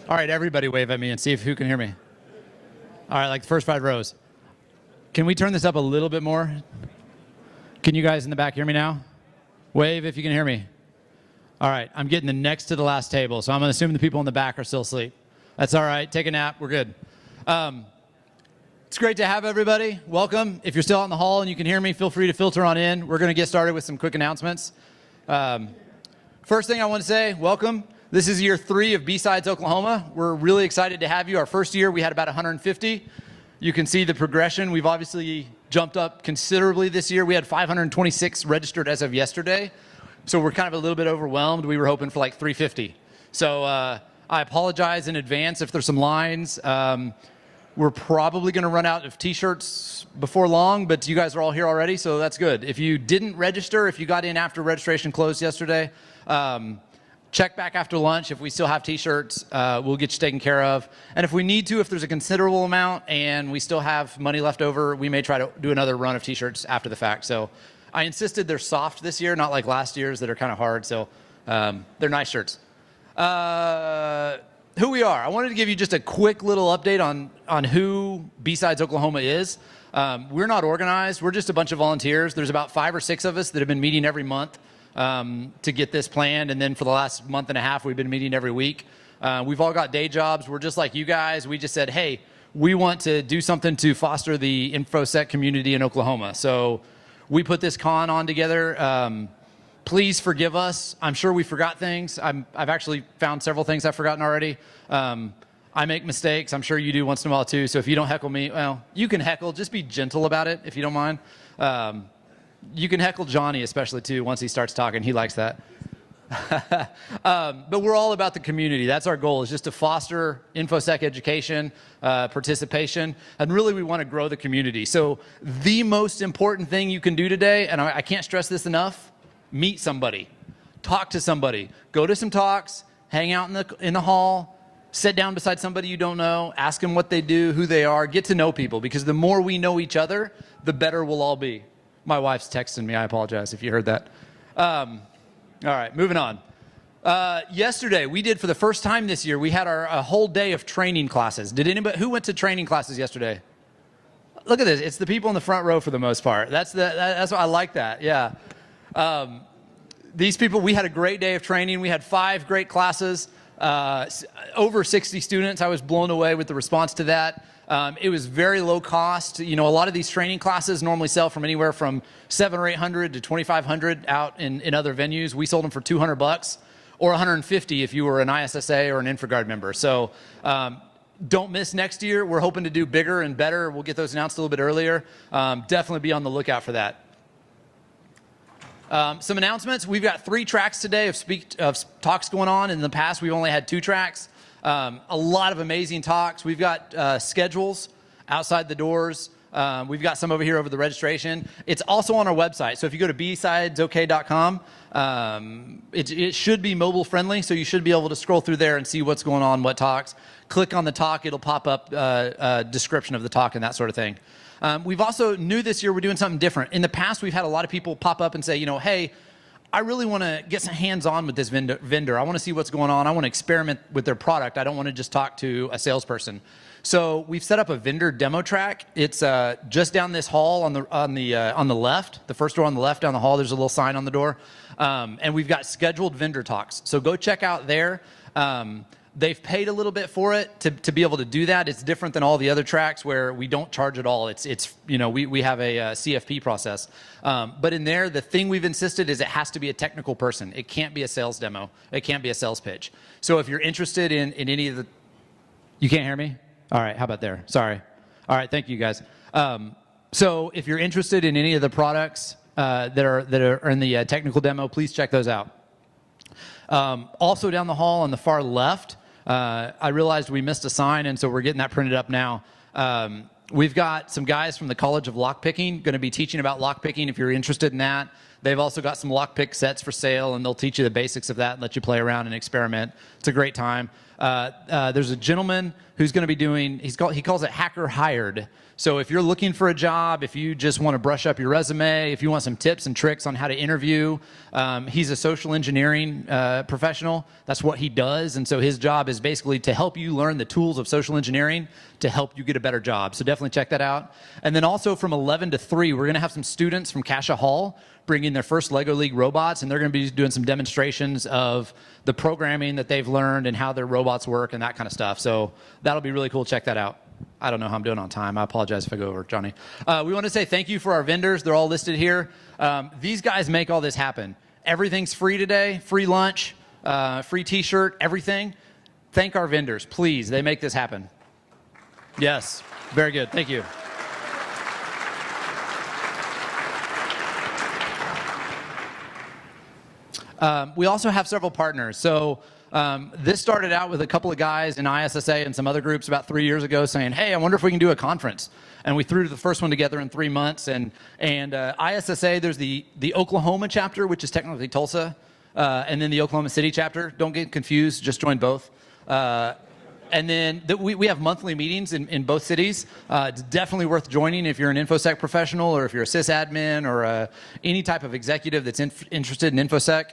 All right, everybody wave at me and see if who can hear me. All right, like the first 5 rows. Can we turn this up a little bit more? Can you guys in the back hear me now? Wave if you can hear me. All right, I'm getting the next to the last table, so I'm going to assume the people in the back are still asleep. That's all right. Take a nap. We're good. It's great to have everybody. Welcome. If you're still out in the hall and you can hear me, feel free to filter on in. We're going to get started with some quick announcements. First thing I want to say, welcome. This is year 3 of BSides Oklahoma. We're really excited to have you. Our first year, we had about 150. You can see the progression. We've obviously jumped up considerably this year. We had 526 registered as of yesterday. So we're kind of a little bit overwhelmed. We were hoping for like 350. So I apologize in advance if there's some lines. We're probably going to run out of t-shirts before long, but you guys are all here already, so that's good. If you didn't register, if you got in after registration closed yesterday, check back after lunch. If we still have t-shirts, we'll get you taken care of. And if we need to, if there's a considerable amount and we still have money left over, we may try to do another run of t-shirts after the fact. So I insisted they're soft this year, not like last year's that are kind of hard. So they're nice shirts. Who we are. I wanted to give you just a quick little update on who BSides Oklahoma is. We're not organized. We're just a bunch of volunteers. There's about 5 or 6 of us that have been meeting every month to get this planned. And then for the last month and a half, we've been meeting every week. We've all got day jobs. We're just like you guys. We just said, hey, we want to do something to foster the InfoSec community in Oklahoma. So we put this con on together. Please forgive us. I'm sure we forgot things. I've actually found several things I've forgotten already. I make mistakes. I'm sure you do once in a while too. So if you don't heckle me, well, you can heckle. Just be gentle about it if you don't mind. You can heckle Johnny especially too once he starts talking. He likes that. But we're all about the community. That's our goal, is just to foster InfoSec education, participation, and really we want to grow the community. So the most important thing you can do today, and I can't stress this enough, meet somebody, talk to somebody, go to some talks, hang out in the hall, sit down beside somebody you don't know, ask them what they do, who they are, get to know people, because the more we know each other, the better we'll all be. My wife's texting me. I apologize if you heard that. All right, moving on. Yesterday, we did for the first time this year, we had a whole day of training classes. Did anybody, who went to training classes yesterday? Look at this. It's the people in the front row for the most part. That's why I like that. Yeah. These people, we had a great day of training. We had 5 great classes, over 60 students. I was blown away with the response to that. It was very low cost. You know, a lot of these training classes normally sell from anywhere from $700 or $800 to $2,500 out in other venues. We sold them for $200 or $150 if you were an ISSA or an InfraGuard member. So don't miss next year. We're hoping to do bigger and better. We'll get those announced a little bit earlier. Definitely be on the lookout for that. Some announcements. We've got 3 tracks today of talks going on. In the past, we've only had 2 tracks. A lot of amazing talks. We've got schedules outside the doors. We've got some over here over the registration. It's also on our website. So if you go to BSIDESOK.com, it should be mobile friendly. So you should be able to scroll through there and see what's going on, what talks. Click on the talk. It'll pop up a description of the talk and that sort of thing. We've also, new this year, we're doing something different. In the past, we've had a lot of people pop up and say, you know, hey, I really want to get some hands-on with this vendor. I want to see what's going on. I want to experiment with their product. I don't want to just talk to a salesperson. So we've set up a vendor demo track. It's just down this hall on the left, the first door on the left down the hall. There's a little sign on the door. And we've got scheduled vendor talks. So go check out there. They've paid a little bit for it to be able to do that. It's different than all the other tracks where we don't charge at all. It's you know, we have a CFP process. But in there, the thing we've insisted is it has to be a technical person. It can't be a sales demo. It can't be a sales pitch. So if you're interested in any of the, you can't hear me? All right, how about there? Sorry. All right, thank you guys. So if you're interested in any of the products that are in the technical demo, please check those out. Also down the hall on the far left, I realized we missed a sign, and so we're getting that printed up now. We've got some guys from the College of Lockpicking going to be teaching about lockpicking if you're interested in that. They've also got some lockpick sets for sale, and they'll teach you the basics of that and let you play around and experiment. It's a great time. There's a gentleman who's going to be doing, he calls it Hacker Hired. So if you're looking for a job, if you just want to brush up your resume, if you want some tips and tricks on how to interview, he's a social engineering professional. That's what he does. And so his job is basically to help you learn the tools of social engineering to help you get a better job. So definitely check that out. And then also from 11 to 3, we're going to have some students from Cascia Hall bring in their first LEGO League robots, and they're going to be doing some demonstrations of the programming that they've learned and how their robots work and that kind of stuff. So that'll be really cool. Check that out. I don't know how I'm doing on time. I apologize if I go over, Johnny. We want to say thank you for our vendors. They're all listed here. These guys make all this happen. Everything's free today, free lunch, free t-shirt, everything. Thank our vendors, please. They make this happen. Yes, very good. Thank you. We also have several partners. So this started out with a couple of guys in ISSA and some other groups about 3 years ago saying, hey, I wonder if we can do a conference. And we threw the first one together in 3 months. And ISSA, there's the Oklahoma chapter, which is technically Tulsa, and then the Oklahoma City chapter. Don't get confused, just join both. And then we have monthly meetings in both cities. It's definitely worth joining if you're an InfoSec professional or if you're a sysadmin or any type of executive that's interested in InfoSec.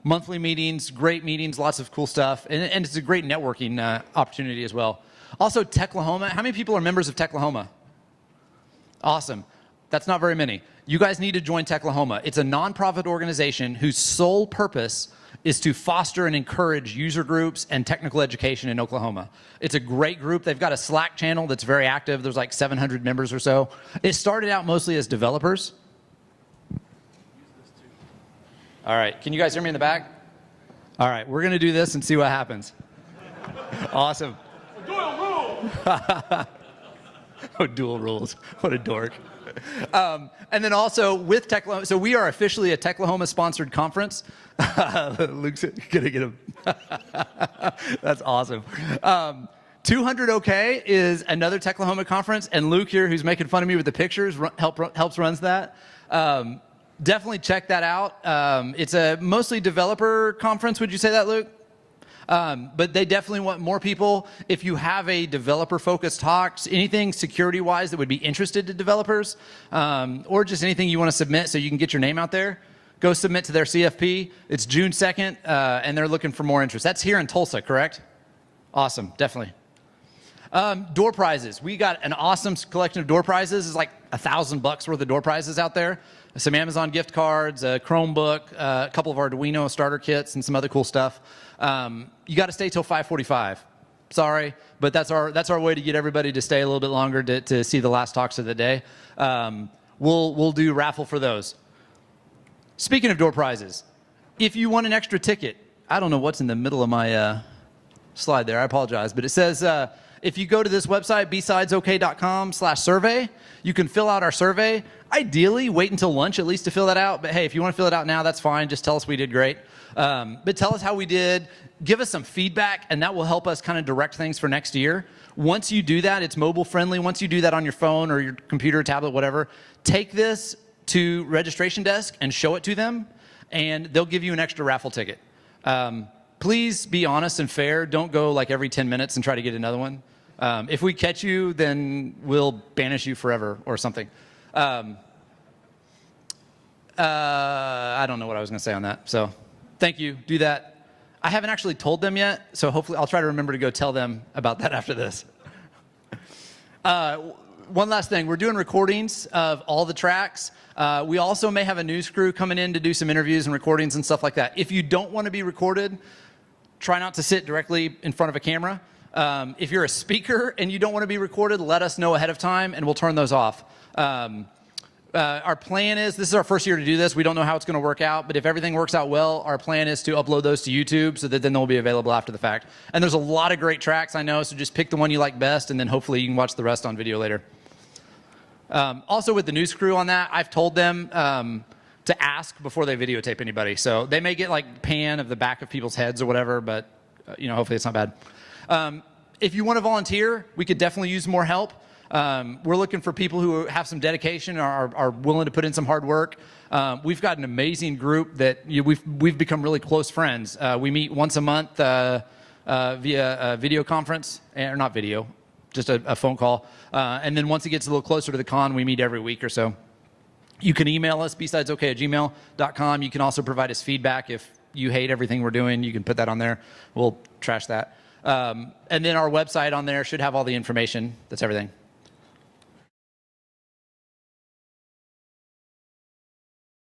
Monthly meetings, great meetings, lots of cool stuff. And it's a great networking opportunity as well. Also, Techlahoma. How many people are members of Techlahoma? Awesome. That's not very many. You guys need to join Techlahoma. It's a nonprofit organization whose sole purpose is to foster and encourage user groups and technical education in Oklahoma. It's a great group. They've got a Slack channel that's very active. There's like 700 members or so. It started out mostly as developers. All right, can you guys hear me in the back? All right, we're gonna do this and see what happens. Awesome. Dual rules. Oh, dual rules. What a dork. And then also with Techlahoma, so we are officially a Techlahoma sponsored conference. Luke's gonna get him. That's awesome. 200 OK is another Techlahoma conference, and Luke here, who's making fun of me with the pictures, helps runs that. Definitely check that out. It's a mostly developer conference. Would you say that, Luke? But they definitely want more people. If you have a developer-focused talks, anything security-wise that would be interested to developers, or just anything you want to submit so you can get your name out there, go submit to their CFP. It's June 2nd, and they're looking for more interest. That's here in Tulsa, correct? Awesome, definitely. Door prizes. We got an awesome collection of door prizes. It's like $1,000 worth of door prizes out there. Some Amazon gift cards, a Chromebook, a couple of Arduino starter kits, and some other cool stuff. You got to stay till 5:45. Sorry, but that's our way to get everybody to stay a little bit longer to see the last talks of the day. We'll do raffle for those. Speaking of door prizes, if you want an extra ticket, I don't know what's in the middle of my slide there. I apologize, but it says if you go to this website, bsidesok.com/survey, you can fill out our survey. Ideally, wait until lunch at least to fill that out. But hey, if you want to fill it out now, that's fine. Just tell us we did great. But tell us how we did. Give us some feedback, and that will help us kind of direct things for next year. Once you do that, it's mobile friendly. Once you do that on your phone or your computer, tablet, whatever, take this to registration desk and show it to them, and they'll give you an extra raffle ticket. Please be honest and fair. Don't go like every 10 minutes and try to get another one. If we catch you, then we'll banish you forever or something. I don't know what I was going to say on that. So thank you. Do that. I haven't actually told them yet, so hopefully I'll try to remember to go tell them about that after this. One last thing. We're doing recordings of all the tracks. We also may have a news crew coming in to do some interviews and recordings and stuff like that. If you don't want to be recorded, try not to sit directly in front of a camera. If you're a speaker and you don't want to be recorded, let us know ahead of time and we'll turn those off. Our plan is, this is our first year to do this. We don't know how it's going to work out, but if everything works out well, our plan is to upload those to YouTube so that then they'll be available after the fact. And there's a lot of great tracks, I know, so just pick the one you like best and then hopefully you can watch the rest on video later. Also with the news crew on that, I've told them to ask before they videotape anybody. So they may get like pan of the back of people's heads or whatever, but hopefully it's not bad. If you want to volunteer, we could definitely use more help. We're looking for people who have some dedication, are willing to put in some hard work. We've got an amazing group that we've become really close friends. We meet once a month via a video conference, or not video, just a phone call. And then once it gets a little closer to the con, we meet every week or so. You can email us, bsidesok@gmail.com. You can also provide us feedback. If you hate everything we're doing, you can put that on there. We'll trash that. And then our website on there should have all the information. That's everything.